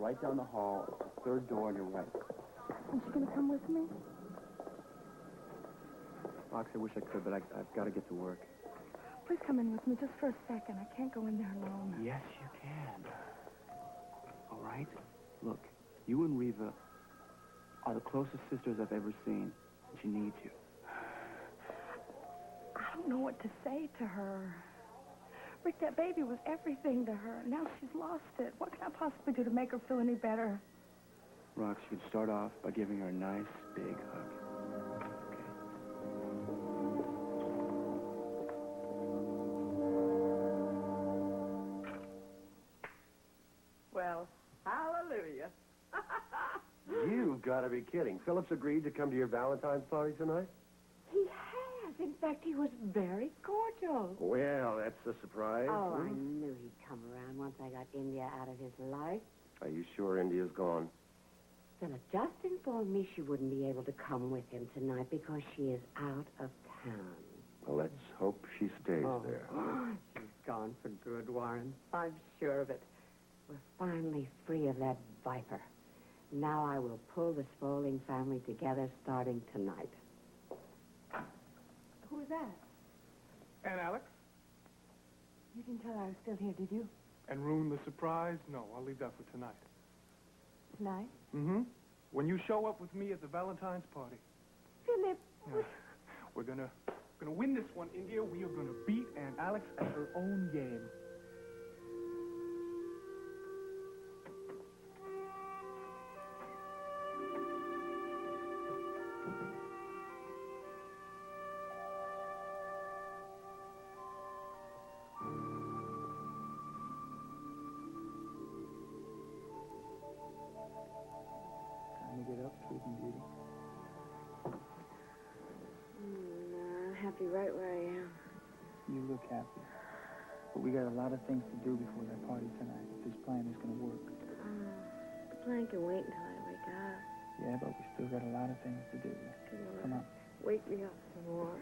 right down the hall. It's the third door on your right. Is she going to come with me? Rox, I wish I could, but I've got to get to work. Please come in with me just for a second. I can't go in there alone. Yes, you can. All right? Look, you and Reva are the closest sisters I've ever seen. She needs you. I don't know what to say to her. Rick, that baby was everything to her. Now she's lost it. What can I possibly do to make her feel any better? Rox, you could start off by giving her a nice, big hug. Okay? Well, hallelujah. You've got to be kidding. Phillips agreed to come to your Valentine's party tonight? He has. In fact, he was very cordial. Well, that's a surprise. Oh, I knew he'd come around once I got India out of his life. Are you sure India's gone? Philip just informed me she wouldn't be able to come with him tonight because she is out of town. Well, let's hope she stays there. She's gone for good, Warren. I'm sure of it. We're finally free of that viper. Now I will pull the Spaulding family together starting tonight. Who was that? And Alex? You didn't tell her I was still here, did you? And ruin the surprise? No, I'll leave that for tonight. Tonight? Mm-hmm. When you show up with me at the Valentine's party. Philip. We're gonna win this one, India. We are gonna beat Aunt Alex at her own game. Time to get up, Sleeping Beauty. I'm happy right where I am. You look happy. But we got a lot of things to do before that party tonight, if this plan is going to work. The plan can wait until I wake up. Yeah, but we still got a lot of things to do. Come on. Wake me up some more.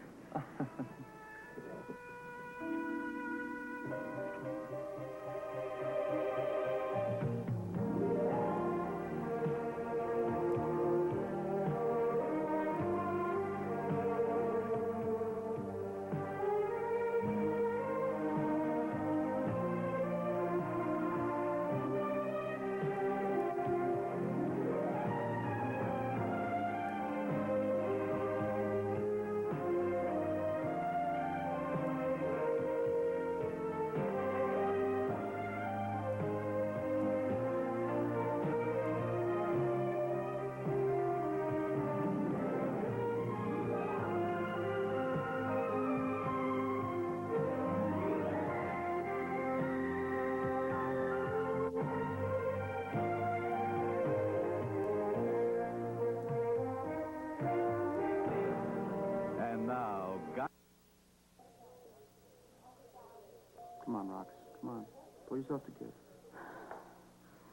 Come on, Rox. Come on. Pull yourself together.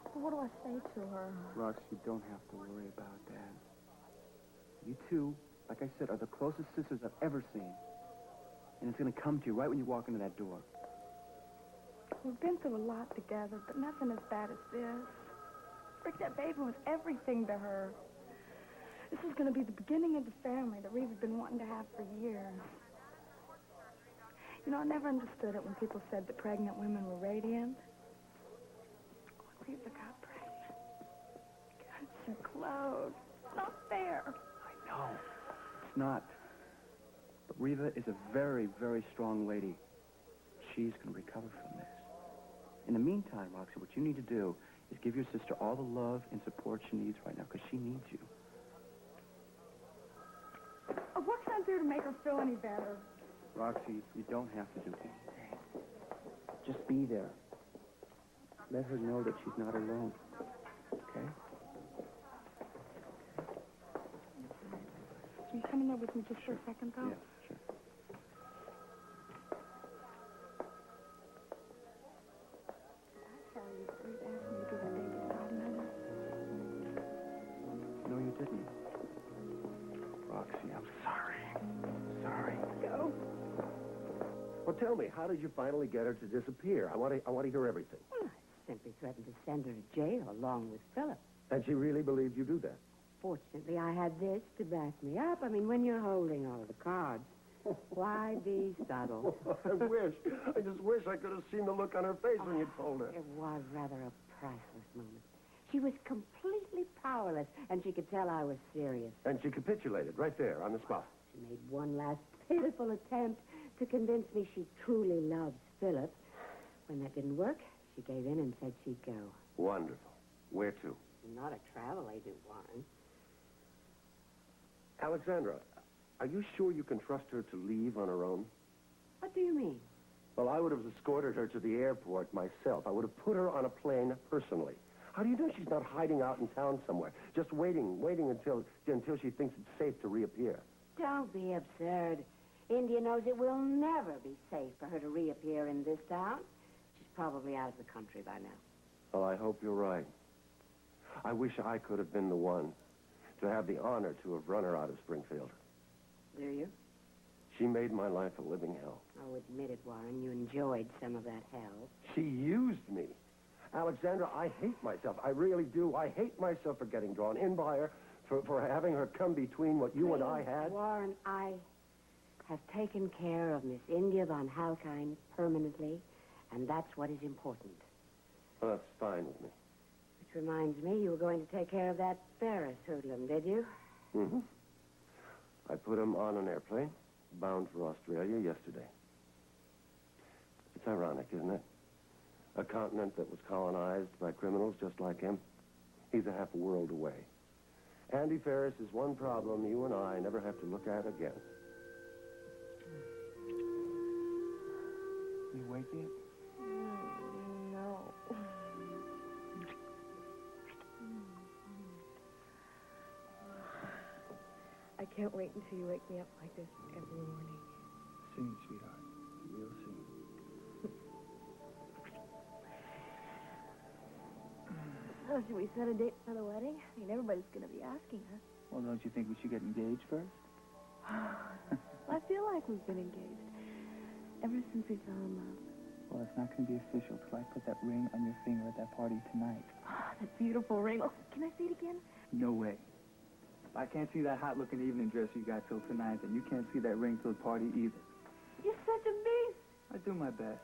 But what do I say to her? Rox, you don't have to worry about that. You two, like I said, are the closest sisters I've ever seen. And it's going to come to you right when you walk into that door. We've been through a lot together, but nothing as bad as this. Rick, that baby was everything to her. This was going to be the beginning of the family that Reva's been wanting to have for years. You know, I never understood it when people said that pregnant women were radiant. Oh, Reva got pregnant. Cuts her clothes. It's not fair. I know. It's not. But Reva is a very, very strong lady. She's going to recover from this. In the meantime, Roxy, what you need to do is give your sister all the love and support she needs right now, because she needs you. Oh, what can I do to make her feel any better? Roxy, you don't have to do anything. Just be there. Let her know that she's not alone. Okay? Can you come in there with me just for a second, though? Yeah, sure. I tell you, Ruth asked me to give the baby 5 minutes. No, you didn't. Roxy, I'm sorry. Sorry. Go. Well, tell me, how did you finally get her to disappear? I want to hear everything. Well, I simply threatened to send her to jail along with Philip. And she really believed you do that? Fortunately, I had this to back me up. I mean, when you're holding all of the cards, why be subtle? I just wish I could have seen the look on her face when you told her. It was rather a priceless moment. She was completely powerless, and she could tell I was serious. And she capitulated right there on the spot. She made one last pitiful attempt to convince me she truly loves Philip. When that didn't work, she gave in and said she'd go. Wonderful. Where to? Not a travel agent, Warren. Alexandra, are you sure you can trust her to leave on her own? What do you mean? Well, I would have escorted her to the airport myself. I would have put her on a plane personally. How do you know she's not hiding out in town somewhere, just waiting until she thinks it's safe to reappear? Don't be absurd. India knows it will never be safe for her to reappear in this town. She's probably out of the country by now. Well, I hope you're right. I wish I could have been the one to have the honor to have run her out of Springfield. Do you? She made my life a living hell. Oh, admit it, Warren. You enjoyed some of that hell. She used me. Alexandra, I hate myself. I really do. I hate myself for getting drawn in by her, for having her come between what you and I had. Warren, I have taken care of Miss India von Halkine permanently, and that's what is important. Well, that's fine with me. Which reminds me, you were going to take care of that Ferris hoodlum, did you? Mm-hmm. I put him on an airplane, bound for Australia yesterday. It's ironic, isn't it? A continent that was colonized by criminals just like him. He's a half a world away. Andy Ferris is one problem you and I never have to look at again. You awake yet? No. I can't wait until you wake me up like this every morning. Soon, sweetheart. Real soon. So should we set a date for the wedding? I mean, everybody's going to be asking us. Well, don't you think we should get engaged first? Well, I feel like we've been engaged ever since we fell in love. Well, it's not going to be official till I put that ring on your finger at that party tonight. That beautiful ring. Oh, can I see it again? No way. If I can't see that hot-looking evening dress you got till tonight, then you can't see that ring till the party either. You're such a beast. I do my best.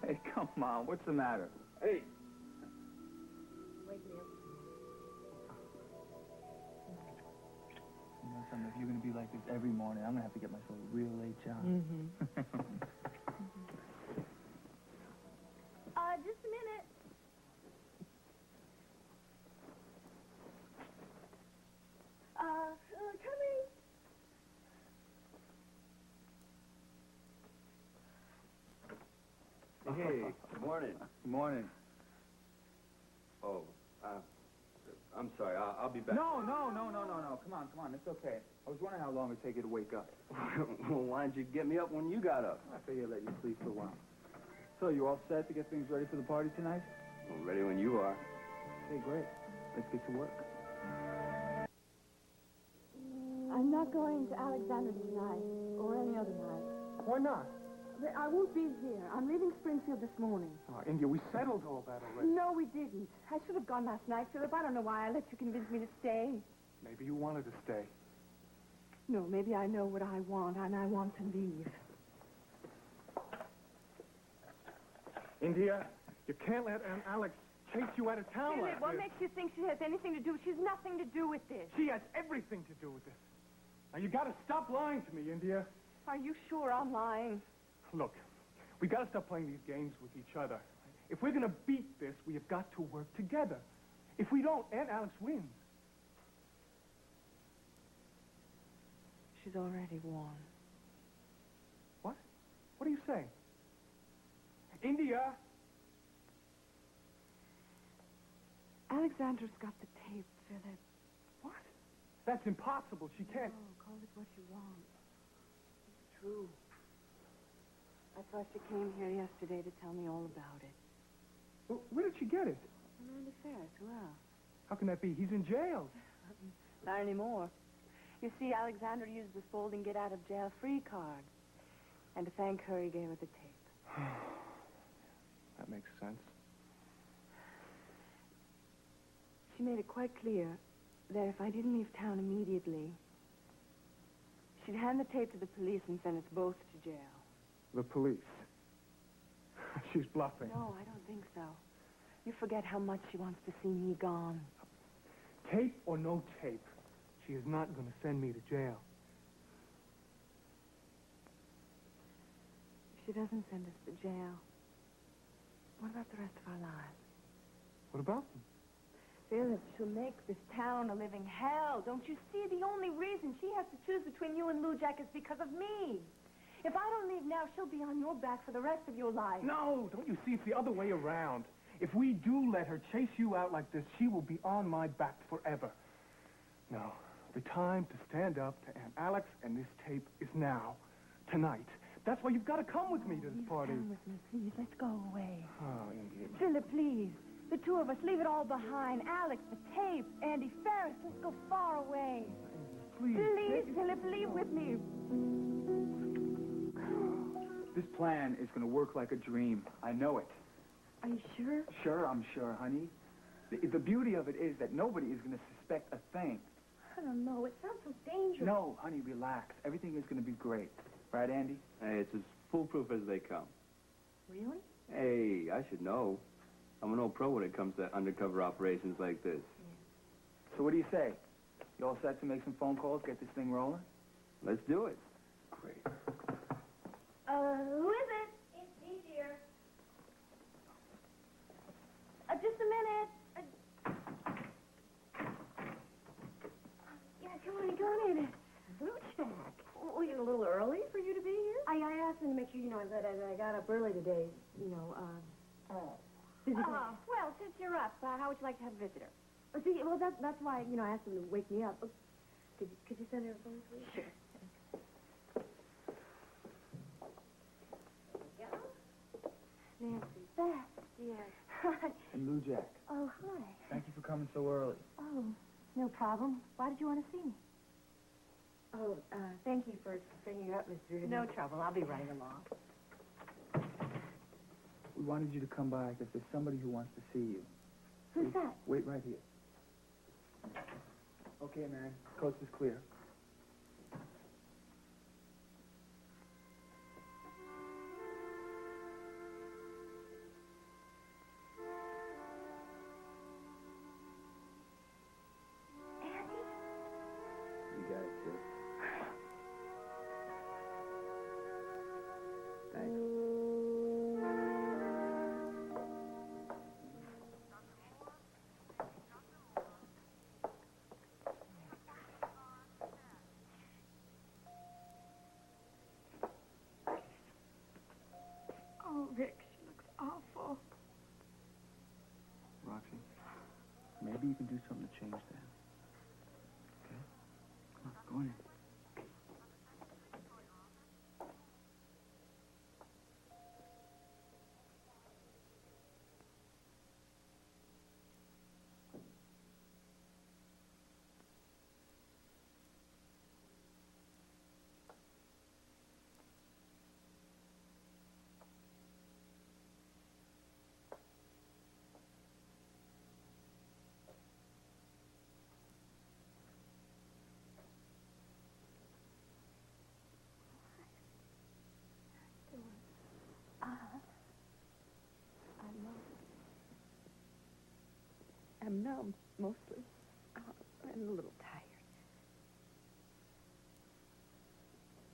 Hey, come on. What's the matter? Hey. Wake me up. You know something, if you're going to be like this every morning, I'm going to have to get myself a real late job. Just a minute. Coming. Hey, good morning. Good morning. Oh, I'm sorry. I'll be back. No. Come on. It's okay. I was wondering how long it'd take you to wake up. Well, why didn't you get me up when you got up? I figured I'd let you sleep for a while. So, you all set to get things ready for the party tonight? Well, ready when you are. Okay, great. Let's get to work. I'm not going to Alexander tonight or any other night. Why not? I won't be here. I'm leaving Springfield this morning. Oh, India, we settled all that already. No, we didn't. I should have gone last night, Philip. I don't know why I let you convince me to stay. Maybe you wanted to stay. No, maybe I know what I want, and I want to leave. India, you can't let Aunt Alex chase you out of town Philip, like what this. makes you think she has anything to do? She's nothing to do with this. She has everything to do with this. Now, you got to stop lying to me, India. Are you sure I'm lying? Look, we got to stop playing these games with each other. If we're going to beat this, we have got to work together. If we don't, Aunt Alex wins. She's already won. What? What are you saying? India! Alexandra's got the tape, Philip. What? That's impossible. She can't... Oh, call it what you want. It's true. That's why she came here yesterday to tell me all about it. Well, where did she get it? From Andy Ferris, who else? How can that be? He's in jail. Not anymore. You see, Alexandra used this folding get-out-of-jail-free card. And to thank her, he gave her the tape. That makes makes sense. She made it quite clear that if I didn't leave town immediately, she'd hand the tape to the police and send us both to jail. The police. She's bluffing. No, I don't think so. You forget how much she wants to see me gone. Tape or no tape, she is not going to send me to jail. If she doesn't send us to jail, what about the rest of our lives? What about them? Philip, she'll make this town a living hell. Don't you see? The only reason she has to choose between you and Lou Jack is because of me. If I don't leave now, she'll be on your back for the rest of your life. No, don't you see? It's the other way around. If we do let her chase you out like this, she will be on my back forever. No, the time to stand up to Aunt Alex and this tape is now, tonight. That's why you've got to come with me to this party. Come with me, please. Let's go away. Oh, India. Philip, please. The two of us, leave it all behind. Alex, the tape, Andy Ferris, let's go far away. Please. Please, Philip, leave with me. This plan is going to work like a dream. I know it. Are you sure? Sure, I'm sure, honey. The beauty of it is that nobody is going to suspect a thing. I don't know. It sounds so dangerous. No, honey, relax. Everything is going to be great. Right, Andy? Hey, it's as foolproof as they come. Really? Hey, I should know. I'm an old pro when it comes to undercover operations like this. So what do you say? You all set to make some phone calls, get this thing rolling? Let's do it. Great. Who is it? It's me, dear. Just a minute. Yeah, come on in. Blue Jack. Oh, you're a little early for you to be here? I asked him to make sure, that I got up early today, busy day. Well, since you're up, how would you like to have a visitor? See, well, that's why, I asked him to wake me up. Could you send her a phone, please? Sure. Nancy. Beth, dear. And Lou Jack, Oh, hi. thank you for coming so early. Oh, no problem. Why did you want to see me? Oh, thank you for bringing her up, Miss Reardon. No trouble. I'll be right along. We wanted you to come by because there's somebody who wants to see you. Who's that? Wait right here. Okay, man. Coast is clear. You got it, sis. Thanks. Oh, Rick, she looks awful. Roxy, maybe you can do something to change that. Okay? Come on, go in. I'm numb, mostly. I'm a little tired.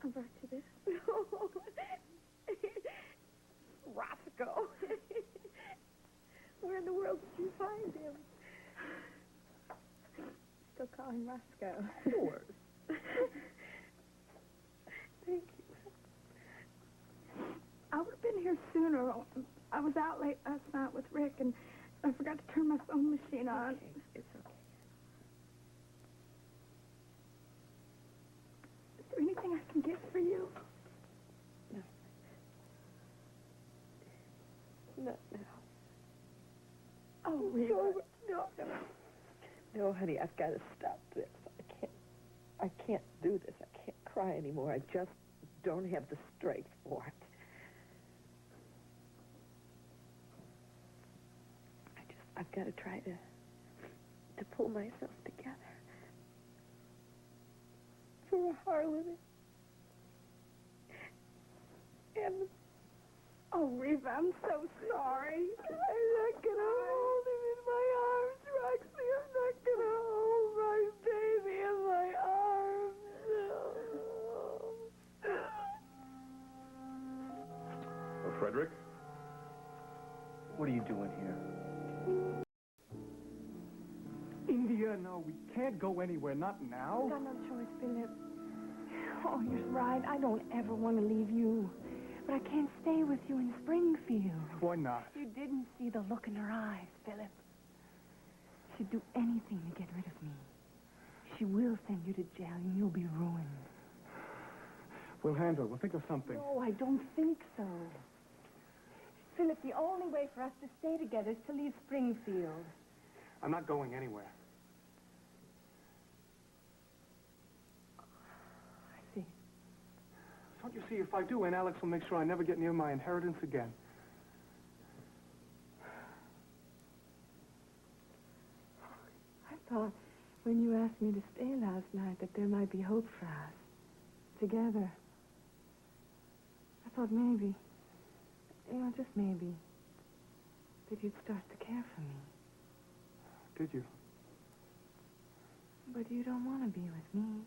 I brought you this. Roscoe. Where in the world did you find him? Still call him Roscoe. Of course. Thank you. I would have been here sooner. I was out late last night with Rick, and I forgot to turn my phone machine on. Okay, it's okay. Is there anything I can get for you? No. Not now. Oh, Rick. No. No, honey, I've got to stop this. I can't do this. I can't cry anymore. I just don't have the strength for it. I've got to try to pull myself together. For Harlan and... Oh, Reva, I'm so sorry. I'm not gonna hold him in my arms, Roxy. I'm not gonna hold my baby in my arms. Well, Frederick? What are you doing here? India, no, we can't go anywhere, not now. I've got no choice, Philip. Oh, you're right. I don't ever want to leave you. But I can't stay with you in Springfield. Why not? You didn't see the look in her eyes, Philip. She'd do anything to get rid of me. She will send you to jail, and you'll be ruined. We'll handle it. We'll think of something. No, I don't think so. Philip, the only way for us to stay together is to leave Springfield. I'm not going anywhere. I see. Don't you see, if I do, Aunt Alex will make sure I never get near my inheritance again. I thought when you asked me to stay last night that there might be hope for us. Together. I thought maybe, just maybe, that you'd start to care for me. Did you? But you don't want to be with me.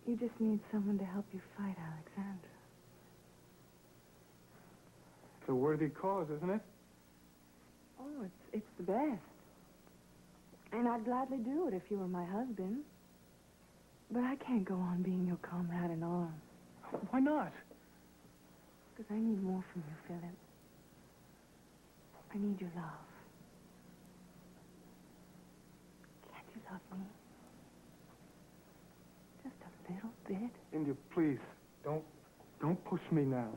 You just need someone to help you fight Alexandra. It's a worthy cause, isn't it? Oh, it's the best. And I'd gladly do it if you were my husband. But I can't go on being your comrade in arms. Why not? Because I need more from you, Philip. I need your love. Can't you love me? Just a little bit. India, please, don't push me now.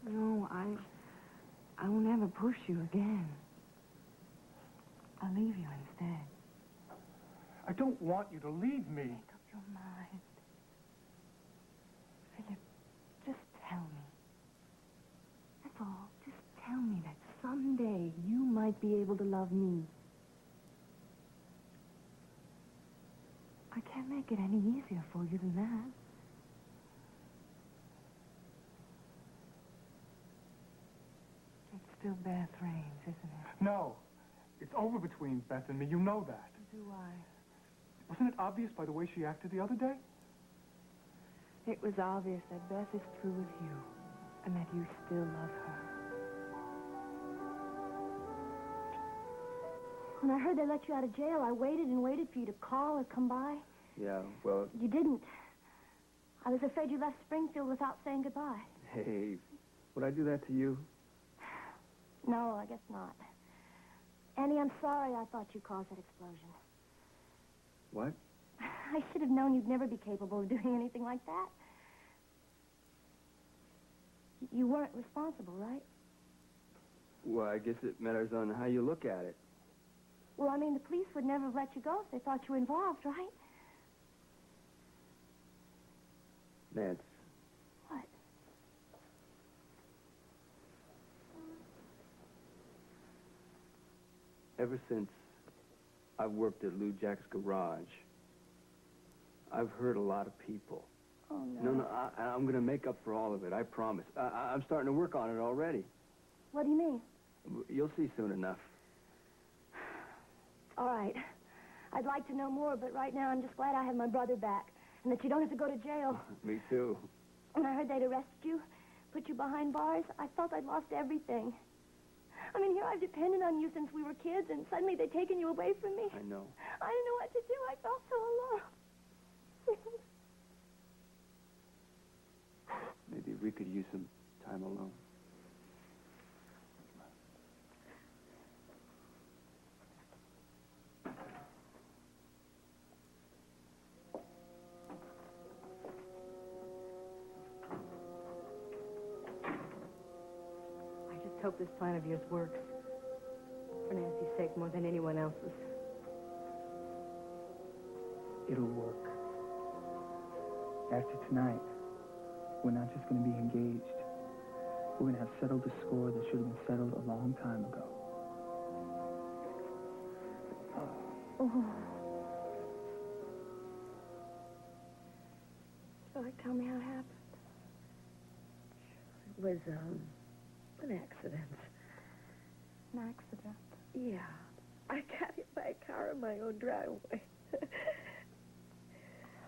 No, I won't ever push you again. I'll leave you instead. I don't want you to leave me. Make up your mind. Philip, just tell me. That's all. Just tell me that someday you might be able to love me. I can't make it any easier for you than that. It's still Beth Raines, isn't it? No. It's over between Beth and me. You know that. Do I? Wasn't it obvious by the way she acted the other day? It was obvious that Beth is through with you, and that you still love her. When I heard they let you out of jail, I waited and waited for you to call or come by. Yeah, well, You didn't. I was afraid you left Springfield without saying goodbye. hey, would I do that to you? No, I guess not. Annie, I'm sorry I thought you caused that explosion. What? I should have known you'd never be capable of doing anything like that. You weren't responsible, right? Well, I guess it matters on how you look at it. Well, I mean, the police would never have let you go if they thought you were involved, right? Nance, What? ever since I've worked at Lou Jack's garage, I've hurt a lot of people. Oh, no. No, I'm going to make up for all of it, I promise. I'm starting to work on it already. What do you mean? You'll see soon enough. All right. I'd like to know more, but right now I'm just glad I have my brother back and that you don't have to go to jail. Me too. When I heard they'd arrested you, put you behind bars, I felt I'd lost everything. I mean, here I've depended on you since we were kids, and suddenly they've taken you away from me. I know. I didn't know what to do. I felt so alone. Maybe we could use some time alone. I just hope this plan of yours works. For Nancy's sake more than anyone else's. It'll work. After tonight, we're not just going to be engaged. We're going to have settled a score that should have been settled a long time ago. Oh. So, tell me how it happened. It was, an accident. An accident? Yeah. I got hit by a car in my own driveway.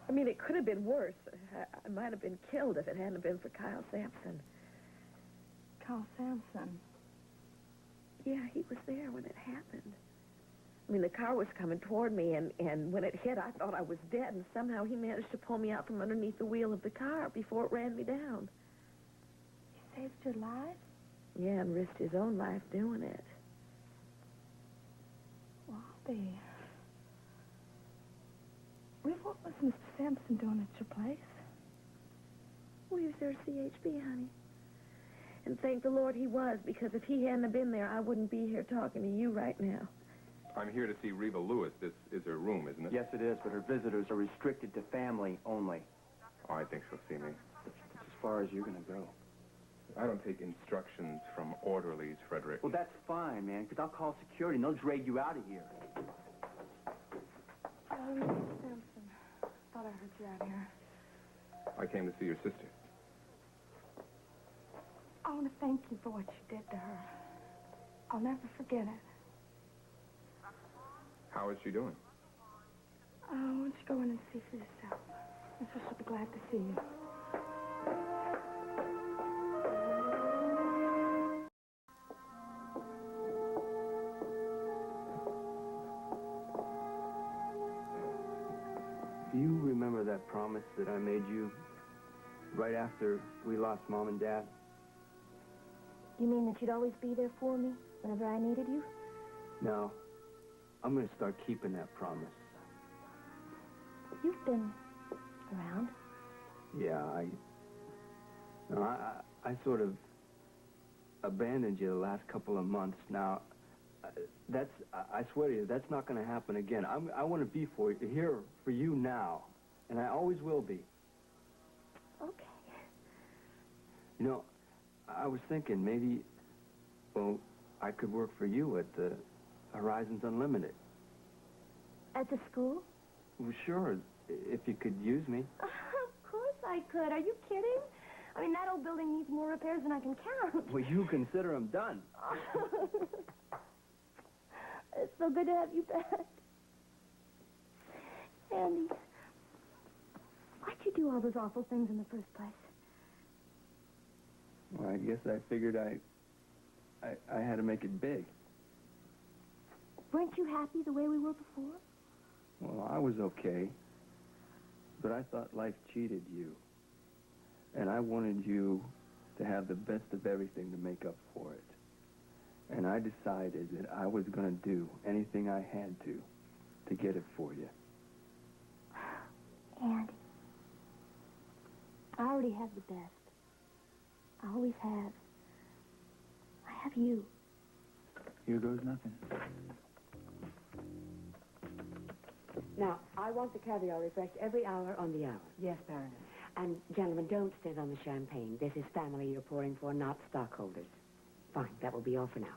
I mean, it could have been worse. I might have been killed if it hadn't been for Kyle Sampson. Kyle Sampson? Yeah, he was there when it happened. I mean, the car was coming toward me, and when it hit, I thought I was dead, and somehow he managed to pull me out from underneath the wheel of the car before it ran me down. He saved your life? Yeah, and risked his own life doing it. Bobby. What was Mr. Sampson doing at your place? Well, he was there at CHB, honey. And thank the Lord he was, because if he hadn't been there, I wouldn't be here talking to you right now. I'm here to see Reva Lewis. This is her room, isn't it? Yes, it is, but her visitors are restricted to family only. Oh, I think she'll see me. That's as far as you're going to go. I don't take instructions from orderlies, Frederick. Well, that's fine, man, because I'll call security and they'll drag you out of here. Mr. Sampson. Thought I heard you out here. I came to see your sister. I want to thank you for what you did to her. I'll never forget it. How is she doing? Why don't you go in and see for yourself? I'm sure she'll be glad to see you. Do you remember that promise that I made you right after we lost Mom and Dad? You mean that you'd always be there for me whenever I needed you? No. I'm going to start keeping that promise. You've been around. Yeah, I sort of abandoned you the last couple of months. Now, I swear to you, that's not going to happen again. I want to be here for you now, and I always will be. Okay. You know, I was thinking maybe, well, I could work for you at the Horizons Unlimited. At the school? Well, sure, if you could use me. Of course I could. Are you kidding? I mean, that old building needs more repairs than I can count. Well, you consider them done. It's so good to have you back. Andy, why'd you do all those awful things in the first place? Well, I guess I figured I had to make it big. Weren't you happy the way we were before? Well, I was okay, but I thought life cheated you. And I wanted you to have the best of everything to make up for it. And I decided that I was going to do anything I had to get it for you. Andy, I already have the best. I always have. I have you. Here goes nothing. Now, I want the caviar refreshed every hour on the hour. Yes, Baroness. And, gentlemen, don't sit on the champagne. This is family you're pouring for, not stockholders. Fine, that will be all for now.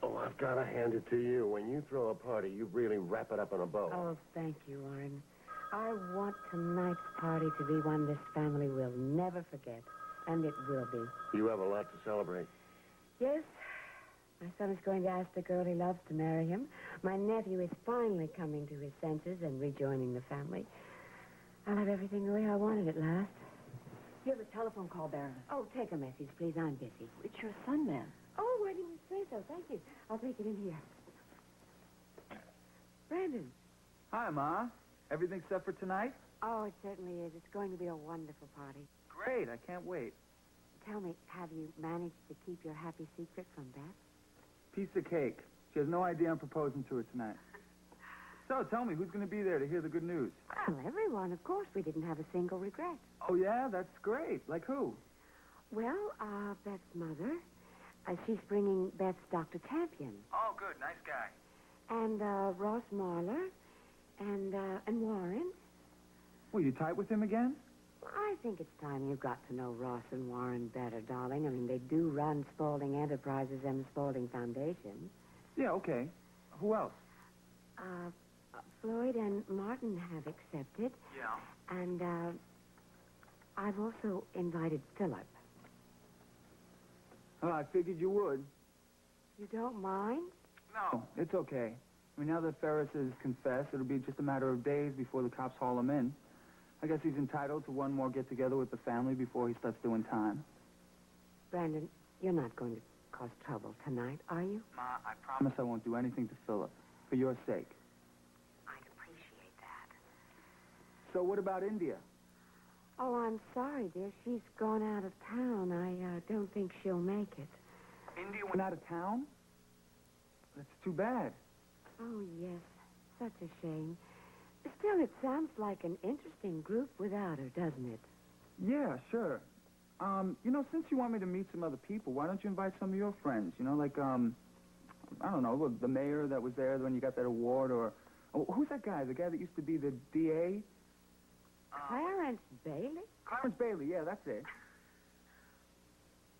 Oh, I've got to hand it to you. When you throw a party, you really wrap it up in a bow. Oh, thank you, Warren. I want tonight's party to be one this family will never forget. And it will be. You have a lot to celebrate. Yes. My son is going to ask the girl he loves to marry him. My nephew is finally coming to his senses and rejoining the family. I'll have everything the way I want it at last. Here's a telephone call, Baroness. Oh, take a message, please. I'm busy. It's your son, then. Oh, why didn't you say so? Thank you. I'll take it in here. Brandon. Hi, Ma. Everything set for tonight? Oh, it certainly is. It's going to be a wonderful party. Great. I can't wait. Tell me, have you managed to keep your happy secret from Beth? Piece of cake. She has no idea I'm proposing to her tonight. So, tell me, who's going to be there to hear the good news? Well, everyone, of course. We didn't have a single regret. Oh, yeah? That's great. Like who? Well, Beth's mother. She's bringing Beth's Dr. Champion. Oh, good. Nice guy. And, Ross Marler. And Warren. Well, you tight with him again? I think it's time you got to know Ross and Warren better, darling. I mean, they do run Spaulding Enterprises and Spaulding Foundation. Yeah, okay. Who else? Floyd and Martin have accepted. Yeah. And, I've also invited Philip. Oh, I figured you would. You don't mind? No, it's okay. I mean, now that Ferris has confessed, it'll be just a matter of days before the cops haul him in. I guess he's entitled to one more get-together with the family before he starts doing time. Brandon, you're not going to cause trouble tonight, are you? Ma, I promise I won't do anything to Philip. For your sake. I'd appreciate that. So what about India? Oh, I'm sorry, dear. She's gone out of town. I don't think she'll make it. India went out of town? That's too bad. Oh, yes. Such a shame. Still, it sounds like an interesting group without her, doesn't it? Yeah, sure. You know, since you want me to meet some other people, why don't you invite some of your friends? You know, like, I don't know, the mayor that was there when you got that award, or... Oh, who's that guy? The guy that used to be the DA? Clarence Bailey? Clarence Bailey, yeah, that's it.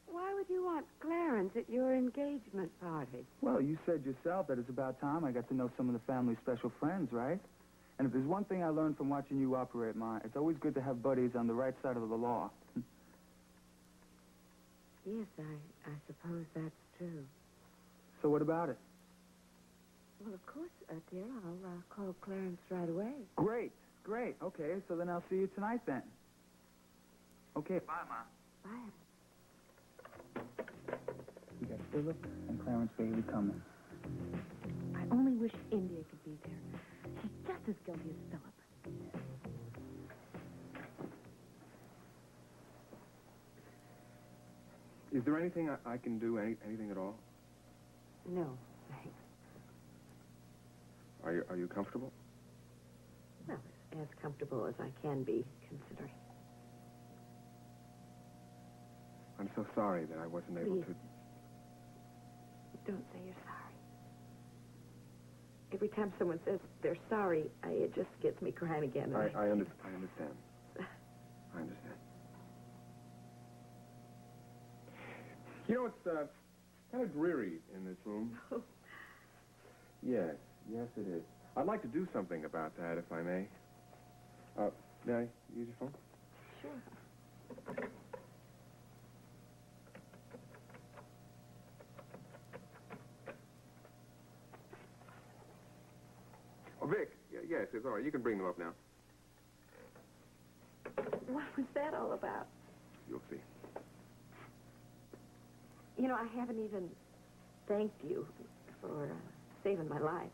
Why would you want Clarence at your engagement party? Well, you said yourself that it's about time I got to know some of the family's special friends, right? And if there's one thing I learned from watching you operate, Ma, it's always good to have buddies on the right side of the law. Yes, I suppose that's true. So what about it? Well, of course, dear, I'll call Clarence right away. Great, great. Okay, so then I'll see you tonight then. Okay, bye, Ma. Bye. We got Philip and Clarence Bailey coming. I only wish India could be there. She's just as guilty as Philip. Is there anything I can do, anything at all? No, thanks. Are you comfortable? Well, as comfortable as I can be, considering. I'm so sorry that I wasn't able to... Don't say you're sorry. Every time someone says they're sorry, it just gets me crying again. I understand. I understand. You know, it's kind of dreary in this room. Oh. Yes, it is. I'd like to do something about that, if I may. May I use your phone? Sure. Oh, Vic. Yes, it's all right. You can bring them up now. What was that all about? You'll see. You know, I haven't even thanked you for saving my life.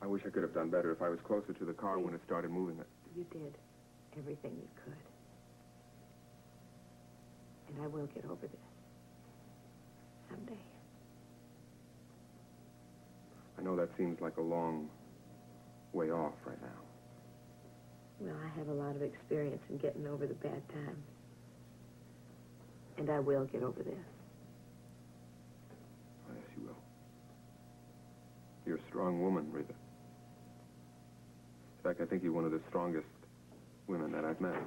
I wish I could have done better if I was closer to the car when it started moving. You did everything you could. And I will get over this. Someday. I know that seems like a long way off right now. Well, I have a lot of experience in getting over the bad times. And I will get over this. Oh, yes, you will. You're a strong woman, Rita. In fact, I think you're one of the strongest women that I've met.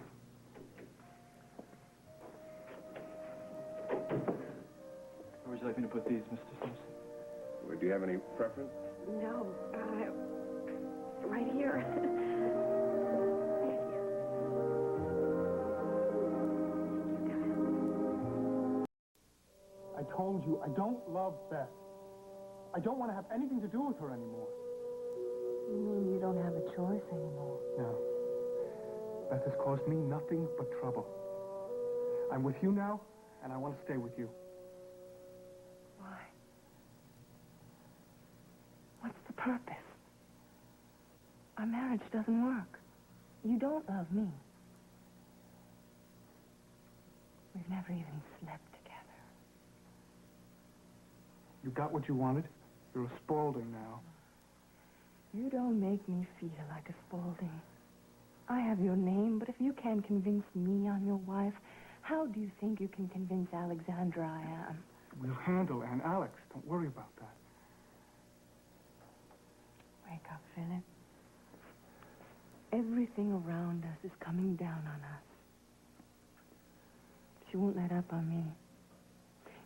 Where would you like me to put these, Mr. Simpson? Well, do you have any preference? No, right here. I told you, I don't love Beth. I don't want to have anything to do with her anymore. You mean you don't have a choice anymore? No. Beth has caused me nothing but trouble. I'm with you now, and I want to stay with you. Why? What's the purpose? Our marriage doesn't work. You don't love me. We've never even slept together. You got what you wanted? You're a Spaulding now. You don't make me feel like a Spaulding. I have your name, but if you can't convince me I'm your wife, how do you think you can convince Alexandra I am? We'll handle Aunt Alex. Don't worry about that. Wake up, Philip. Everything around us is coming down on us. She won't let up on me.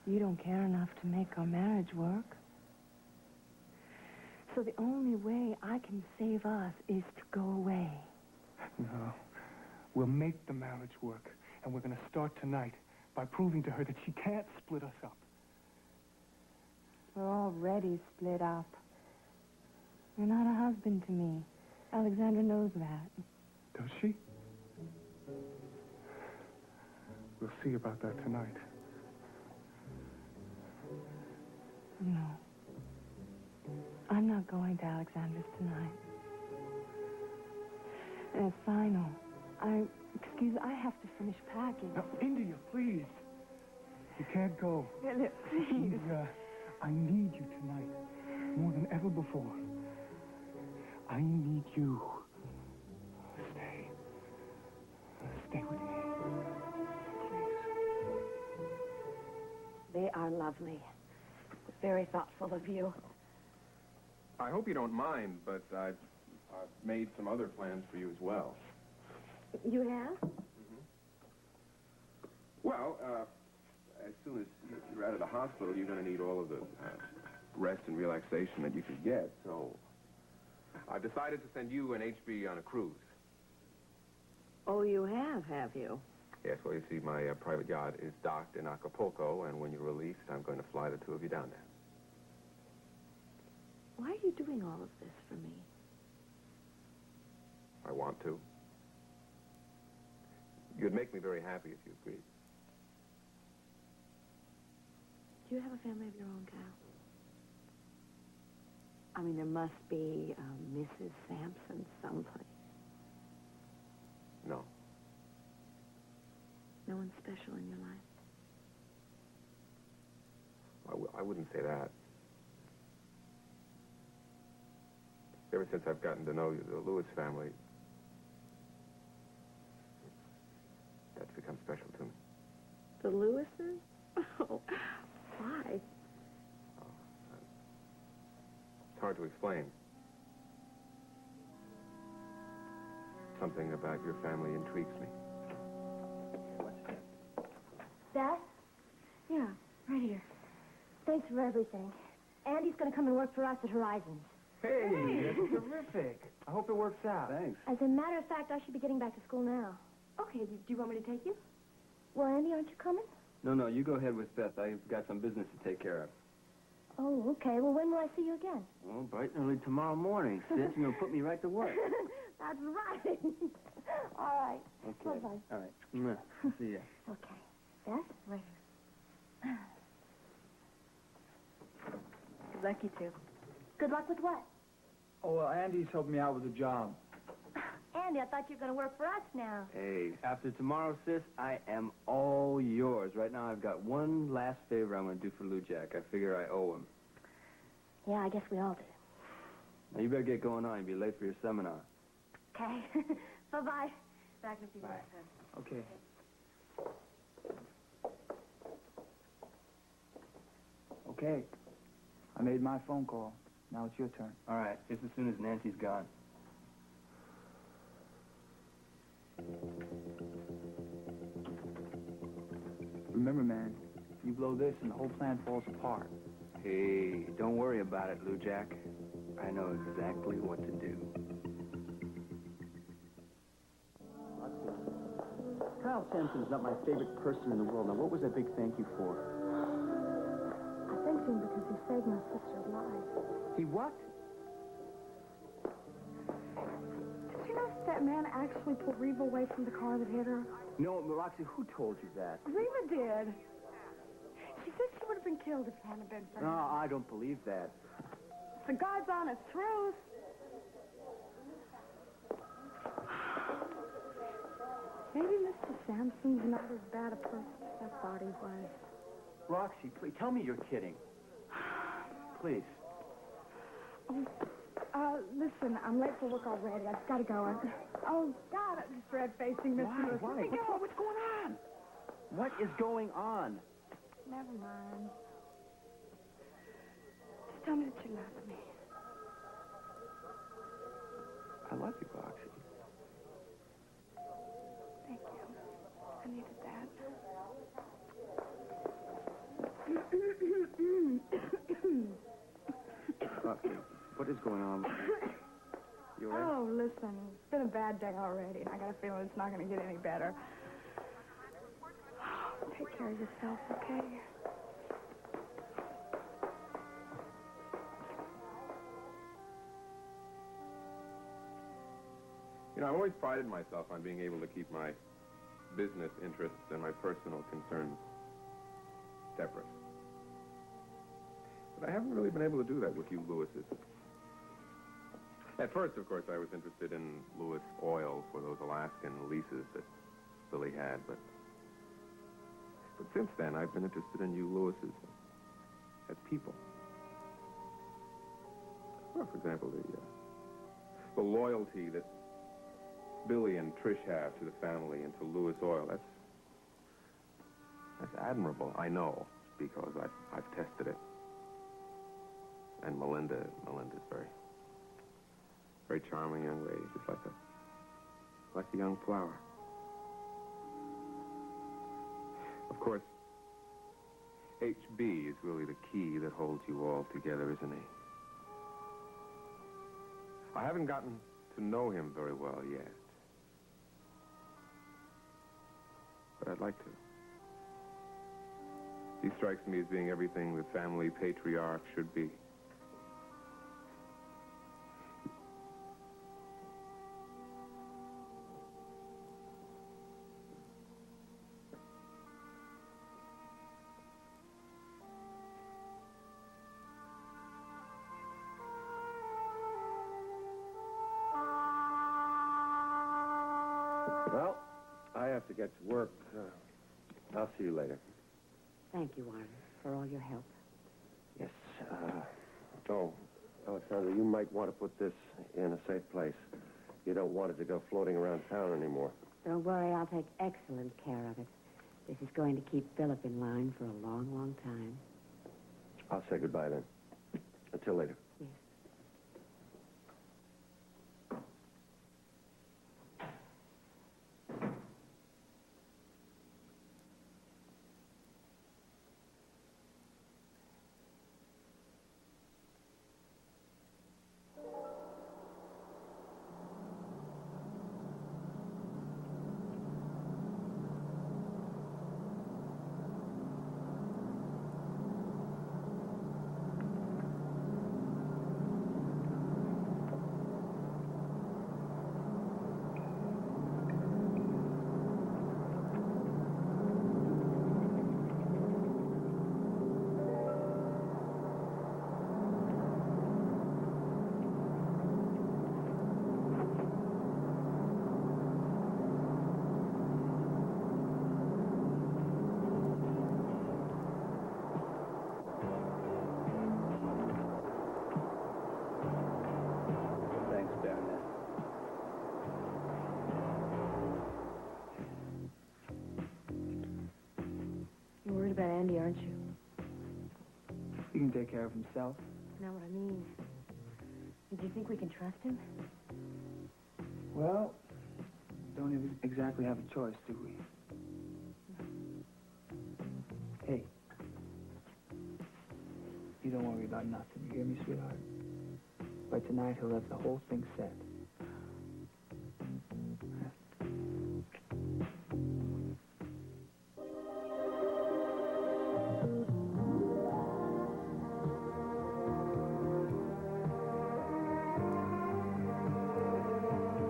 You don't care enough to make our marriage work. So the only way I can save us is to go away. No. We'll make the marriage work, and we're going to start tonight by proving to her that she can't split us up. We're already split up. You're not a husband to me. Alexandra knows that. Does she? We'll see about that tonight. No. I'm not going to Alexandra's tonight. And it's final. I have to finish packing. Now, India, please. You can't go. Philip, please. India, I need you tonight, more than ever before. I need you. Stay. Stay with me. Please. They are lovely. Very thoughtful of you. I hope you don't mind, but I've made some other plans for you as well. You have? Well, as soon as you're out of the hospital, you're going to need all of the rest and relaxation that you can get, so I've decided to send you and HB on a cruise. Oh, you have you? Yes, well, you see, my private yacht is docked in Acapulco, and when you're released, I'm going to fly the two of you down there. Why are you doing all of this for me? I want to. You'd make me very happy if you agreed. Do you have a family of your own, Cal? I mean, there must be Mrs. Sampson someplace. No. No one special in your life? I wouldn't say that. Ever since I've gotten to know you, the Lewis family, that's become special to me. The Lewises? Oh, why? It's hard to explain. Something about your family intrigues me. Dad? Yeah, right here. Thanks for everything. Andy's going to come and work for us at Horizons. Hey, that's terrific. I hope it works out. Thanks. As a matter of fact, I should be getting back to school now. Okay, do you want me to take you? Well, Andy, aren't you coming? No, you go ahead with Beth. I've got some business to take care of. Oh, okay. Well, when will I see you again? Well, bright and early tomorrow morning, sis. You're going to put me right to work. That's right. All right. Okay. Bye-bye. All right. Mwah. See ya. Okay. Beth, right here. Good luck, you two. Good luck with what? Oh, well, Andy's helping me out with a job. Andy, I thought you were going to work for us now. Hey, after tomorrow, sis, I am all yours. Right now, I've got one last favor I'm going to do for Lou Jack. I figure I owe him. Yeah, I guess we all do. Now, you better get going on. You'll be late for your seminar. Okay. Bye-bye. Back in a few minutes, then. Okay. Okay. I made my phone call. Now it's your turn. All right, just as soon as Nancy's gone. Remember, man, you blow this and the whole plan falls apart. Hey, don't worry about it, Lou Jack. I know exactly what to do. Kyle Sampson's not my favorite person in the world. Now, what was that big thank you for? I thanked him because he saved my sister's life. He what? Did you know that man actually pulled Reva away from the car that hit her? No, Roxy, who told you that? Reva did. She said she would have been killed if it hadn't been for No, him. I don't believe that. It's the God's honest truth. Maybe Mr. Sampson's not as bad a person as I thought he was. Roxy, please, tell me you're kidding. Please. Oh, listen, I'm late for work already. I've got to go. Oh, God, I'm just red-facing Mr. Lewis. Why? Let me go. What's going on? What is going on? Never mind. Just tell me that you love me. I love you, Roxy. Roxy, what is going on with you? You all right? Oh, listen, it's been a bad day already, and I got a feeling it's not going to get any better. Take care of yourself, okay? You know, I've always prided myself on being able to keep my business interests and my personal concerns separate. But I haven't really been able to do that with you Lewises. At first, of course, I was interested in Lewis Oil for those Alaskan leases that Billy had, but since then, I've been interested in you Lewises as people. Well, for example, the loyalty that Billy and Trish have to the family and to Lewis Oil, that's admirable. I know, because I've tested it. And Melinda's very charming young lady, just like a young flower. Of course, HB is really the key that holds you all together, isn't he? I haven't gotten to know him very well yet. But I'd like to. He strikes me as being everything the family patriarch should be. Well, I have to get to work. I'll see you later. Thank you, Warren, for all your help. Yes, oh, Alexandra, you might want to put this in a safe place. You don't want it to go floating around town anymore. Don't worry, I'll take excellent care of it. This is going to keep Philip in line for a long, long time. I'll say goodbye then. Until later. Yes. Thanks, Baronet. You're worried about Andy, aren't you? He can take care of himself. Not what I mean. Do you think we can trust him? Well, don't even exactly have a choice, do we? Hey. You don't worry about nothing. You hear me, sweetheart? By tonight, he'll have the whole thing set.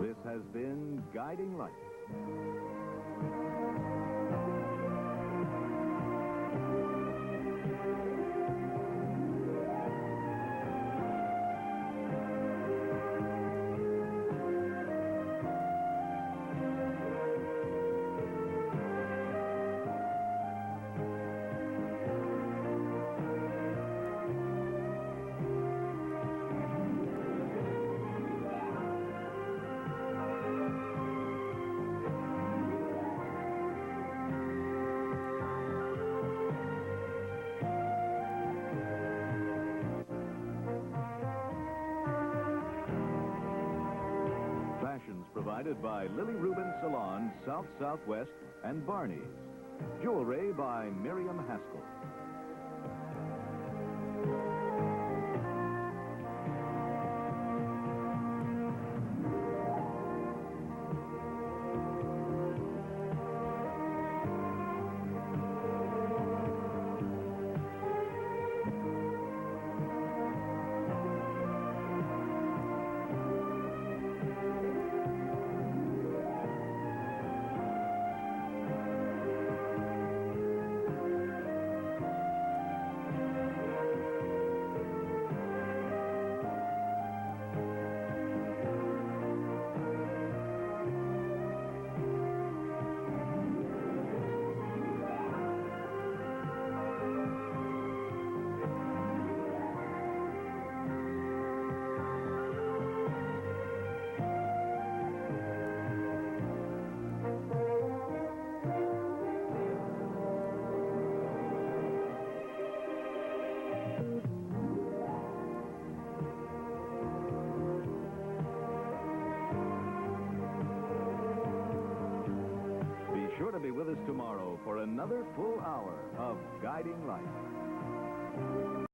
This has been Guiding Light. Provided by Lily Rubin Salon, South Southwest, and Barney's. Jewelry by Miriam Haskell. tomorrow for another full hour of Guiding Light.